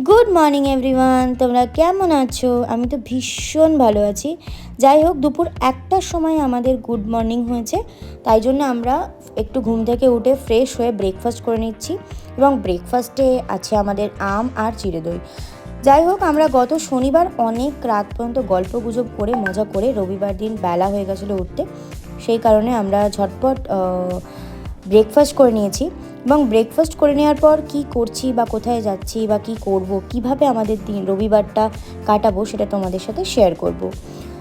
Good morning everyone, তোমরা কেমন আছো? আমি তো ভীষণ ভালো আছি। যাই হোক, দুপুর 1টার সময় আমাদের গুড মর্নিং হয়েছে, তাই জন্য আমরা একটু ঘুম থেকে উঠে ফ্রেশ হয়ে ব্রেকফাস্ট করে নিচ্ছি। এবং ব্রেকফাস্টে আছে আমাদের আম আর চিড়ে দই। যাই হোক, আমরা গত শনিবার অনেক রাত পর্যন্ত গল্প গুজব করে মজা করে রবিবার দিন বেলা হয়ে গেছিলো উঠতে, সেই কারণে আমরা ঝটপট ব্রেকফাস্ট করে নিয়েছি। এবং ব্রেকফাস্ট করে নেওয়ার পর কি করছি বা কোথায় যাচ্ছি বা কি করব, কিভাবে আমাদের দিন রবিবারটা কাটাবো, সেটা তোমাদের সাথে শেয়ার করব।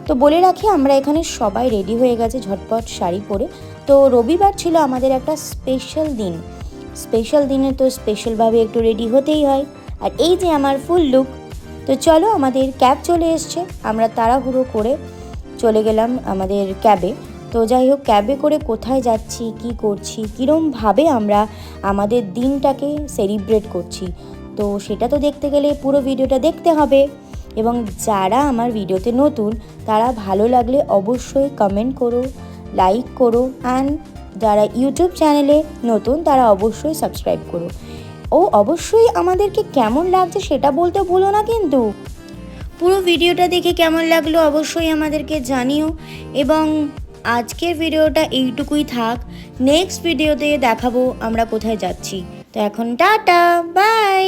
তো বলে রাখি, আমরা এখানে সবাই রেডি হয়ে গেছে ঝটপট শাড়ি পরে। তো রবিবার ছিল আমাদের একটা স্পেশাল দিন। স্পেশাল দিনে তো স্পেশালভাবে একটু রেডি হতেই হয়। আর এই যে আমার ফুল লুক। তো চলো, আমাদের ক্যাব চলে এসছে, আমরা তাড়াহুড়ো করে চলে গেলাম আমাদের ক্যাবে। তো যাই হোক, ক্যাবে করে কোথায় যাচ্ছি, কি করছি, কীরমভাবে আমরা আমাদের দিনটাকে সেলিব্রেট করছি, তো সেটা তো দেখতে গেলে পুরো ভিডিওটা দেখতে হবে। এবং যারা আমার ভিডিওতে নতুন, তারা ভালো লাগলে অবশ্যই কমেন্ট করো, লাইক করো, অ্যান্ড যারা ইউটিউব চ্যানেলে নতুন তারা অবশ্যই সাবস্ক্রাইব করো। ও অবশ্যই আমাদেরকে কেমন লাগছে সেটা বলতে ভুলো না কিন্তু। পুরো ভিডিওটা দেখে কেমন লাগলো অবশ্যই আমাদেরকে জানিও। এবং আজকের ভিডিওটা এইটুকুই থাক, নেক্সট ভিডিওতে দেখাবো আমরা কোথায় যাচ্ছি। তো এখন টাটা, বাই।